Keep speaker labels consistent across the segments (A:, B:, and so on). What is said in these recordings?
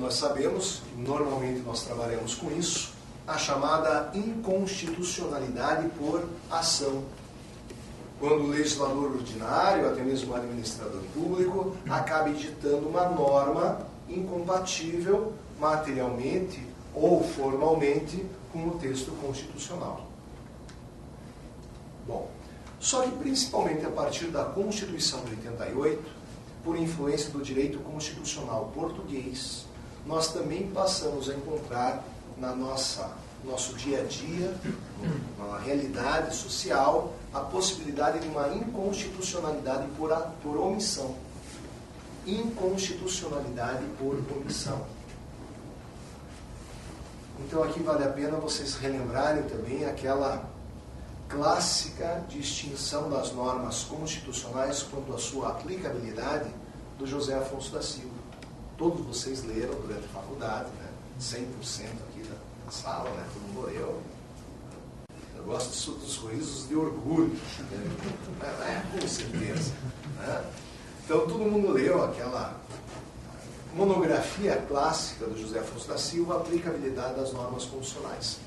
A: nós sabemos, normalmente nós trabalhamos com isso, a chamada inconstitucionalidade por ação. Quando o legislador ordinário, até mesmo o administrador público, acaba editando uma norma incompatível materialmente ou formalmente com o texto constitucional. Bom, só que principalmente a partir da Constituição de 88, por influência do direito constitucional português, nós também passamos a encontrar na nosso dia a dia, na realidade social, a possibilidade de uma inconstitucionalidade por omissão. Inconstitucionalidade por omissão. Então aqui vale a pena vocês relembrarem também aquela clássica distinção das normas constitucionais quanto à sua aplicabilidade do José Afonso da Silva. Todos vocês leram durante a faculdade, né? 100% aqui da sala, né? Todo mundo leu. Eu gosto dos sorrisos de orgulho, com certeza. Né? Então todo mundo leu aquela monografia clássica do José Afonso da Silva, aplicabilidade das normas constitucionais.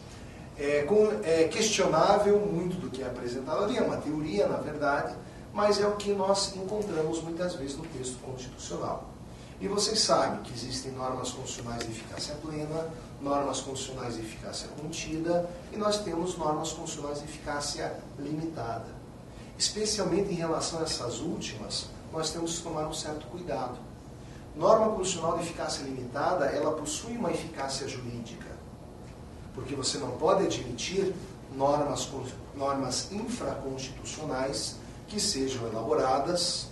A: É questionável muito do que é apresentado ali, é uma teoria, na verdade, mas é o que nós encontramos muitas vezes no texto constitucional. E vocês sabem que existem normas constitucionais de eficácia plena, normas constitucionais de eficácia contida, e nós temos normas constitucionais de eficácia limitada. Especialmente em relação a essas últimas, nós temos que tomar um certo cuidado. Norma constitucional de eficácia limitada, ela possui uma eficácia jurídica, porque você não pode admitir normas infraconstitucionais que sejam elaboradas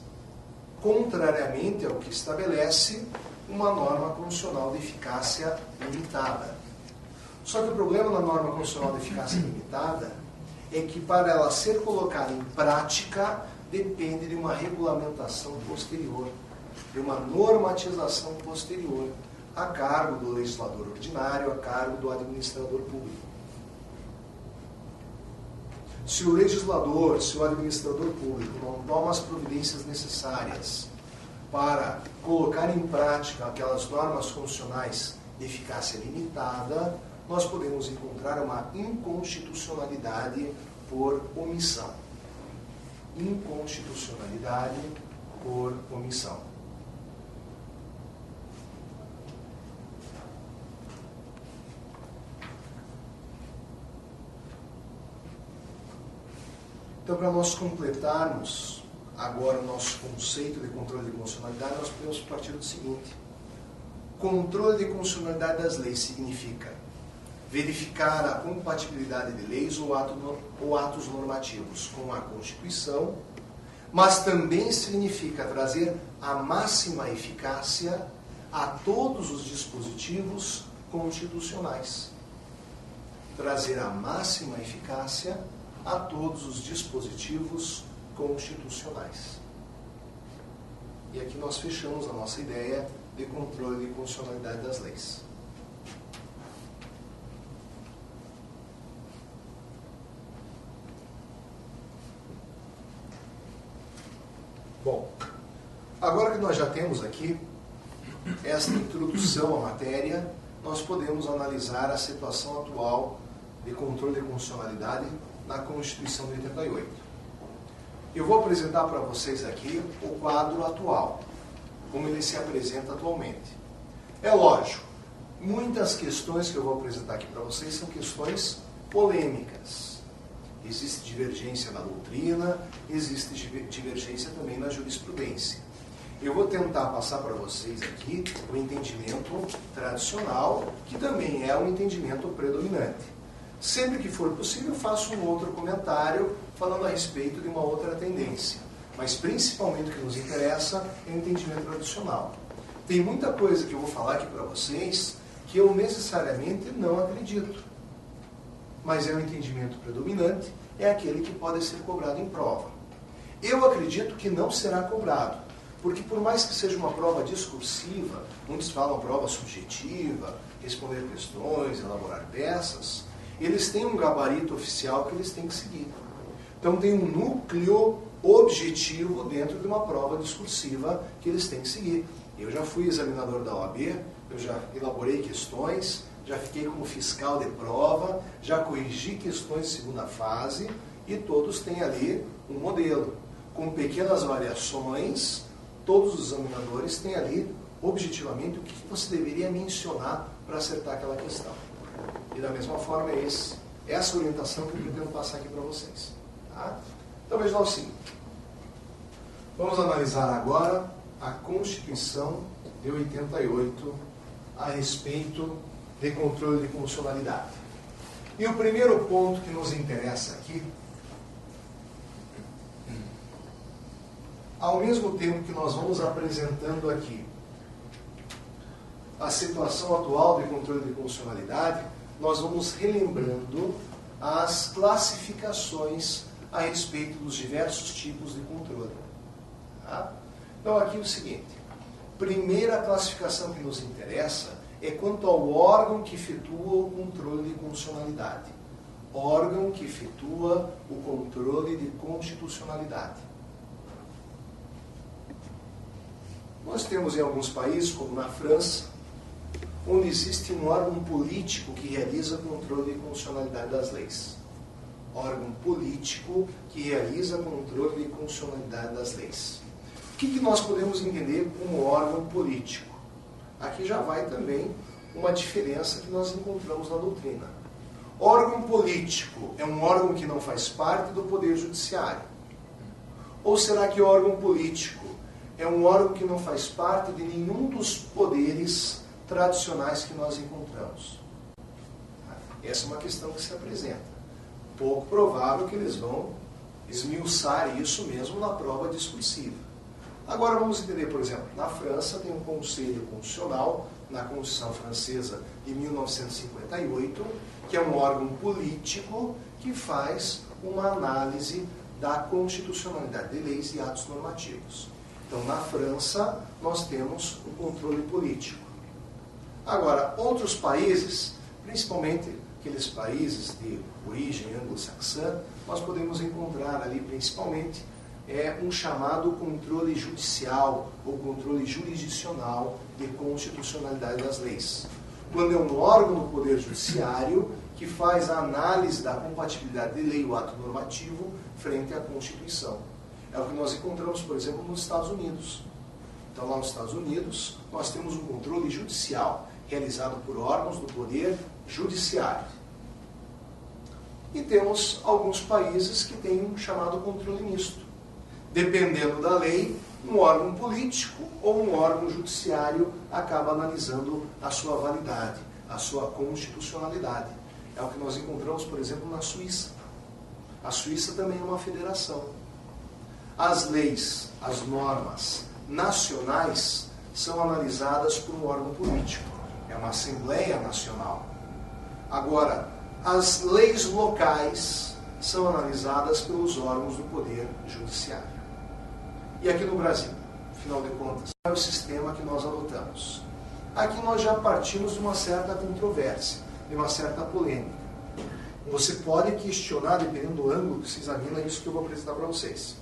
A: contrariamente ao que estabelece uma norma constitucional de eficácia limitada. Só que o problema da norma constitucional de eficácia limitada é que para ela ser colocada em prática depende de uma regulamentação posterior, de uma normatização posterior, a cargo do legislador ordinário, a cargo do administrador público. Se o legislador, se o administrador público não toma as providências necessárias para colocar em prática aquelas normas constitucionais de eficácia limitada, nós podemos encontrar uma inconstitucionalidade por omissão. Inconstitucionalidade por omissão. Então, para nós completarmos agora o nosso conceito de controle de constitucionalidade, nós podemos partir do seguinte. Controle de constitucionalidade das leis significa verificar a compatibilidade de leis ou atos normativos com a Constituição, mas também significa trazer a máxima eficácia a todos os dispositivos constitucionais. Trazer a máxima eficácia a todos os dispositivos constitucionais. E aqui nós fechamos a nossa ideia de controle de constitucionalidade das leis. Bom, agora que nós já temos aqui esta introdução à matéria, nós podemos analisar a situação atual de controle de constitucionalidade na Constituição de 88. Eu vou apresentar para vocês aqui o quadro atual, como ele se apresenta atualmente. É lógico, muitas questões que eu vou apresentar aqui para vocês são questões polêmicas. Existe divergência na doutrina, existe divergência também na jurisprudência. Eu vou tentar passar para vocês aqui o entendimento tradicional, que também é um entendimento predominante. Sempre que for possível, eu faço um outro comentário falando a respeito de uma outra tendência. Mas principalmente o que nos interessa é o entendimento tradicional. Tem muita coisa que eu vou falar aqui para vocês que eu necessariamente não acredito. Mas é o entendimento predominante, é aquele que pode ser cobrado em prova. Eu acredito que não será cobrado, porque por mais que seja uma prova discursiva, muitos falam prova subjetiva, responder questões, elaborar peças, eles têm um gabarito oficial que eles têm que seguir. Então tem um núcleo objetivo dentro de uma prova discursiva que eles têm que seguir. Eu já fui examinador da OAB eu já elaborei questões, já fiquei como fiscal de prova, já corrigi questões de segunda fase e todos têm ali um modelo. Com pequenas variações, todos os examinadores têm ali, objetivamente, o que você deveria mencionar para acertar aquela questão. E da mesma forma é essa orientação que eu pretendo passar aqui para vocês. Tá? Então veja lá o seguinte. Vamos analisar agora a Constituição de 88 a respeito de controle de constitucionalidade. E o primeiro ponto que nos interessa aqui, ao mesmo tempo que nós vamos apresentando aqui a situação atual de controle de constitucionalidade, nós vamos relembrando as classificações a respeito dos diversos tipos de controle. Tá? Então aqui é o seguinte, primeira classificação que nos interessa é quanto ao órgão que efetua o controle de constitucionalidade. Órgão que efetua o controle de constitucionalidade. Nós temos em alguns países, como na França, onde existe um órgão político que realiza controle de constitucionalidade das leis. Órgão político que realiza controle de constitucionalidade das leis. O que nós podemos entender como órgão político? Aqui já vai também uma diferença que nós encontramos na doutrina. Órgão político é um órgão que não faz parte do Poder Judiciário? Ou será que órgão político é um órgão que não faz parte de nenhum dos poderes tradicionais que nós encontramos? Essa é uma questão que se apresenta. Pouco provável que eles vão esmiuçar isso mesmo na prova discursiva. Agora vamos entender, por exemplo, na França tem um Conselho Constitucional, na Constituição Francesa de 1958, que é um órgão político que faz uma análise da constitucionalidade de leis e atos normativos. Então, na França, nós temos um controle político. Agora, outros países, principalmente aqueles países de origem anglo-saxã, nós podemos encontrar ali, principalmente, um chamado controle judicial ou controle jurisdicional de constitucionalidade das leis. Quando é um órgão do Poder Judiciário que faz a análise da compatibilidade de lei ou ato normativo frente à Constituição. É o que nós encontramos, por exemplo, nos Estados Unidos. Então, lá nos Estados Unidos, nós temos um controle judicial realizado por órgãos do Poder Judiciário. E temos alguns países que têm um chamado controle misto. Dependendo da lei, um órgão político ou um órgão judiciário acaba analisando a sua validade, a sua constitucionalidade. É o que nós encontramos, por exemplo, na Suíça. A Suíça também é uma federação. As leis, as normas nacionais são analisadas por um órgão político. É uma Assembleia Nacional. Agora, as leis locais são analisadas pelos órgãos do Poder Judiciário. E aqui no Brasil, afinal de contas, é o sistema que nós adotamos. Aqui nós já partimos de uma certa controvérsia, de uma certa polêmica. Você pode questionar, dependendo do ângulo que se examina, isso que eu vou apresentar para vocês.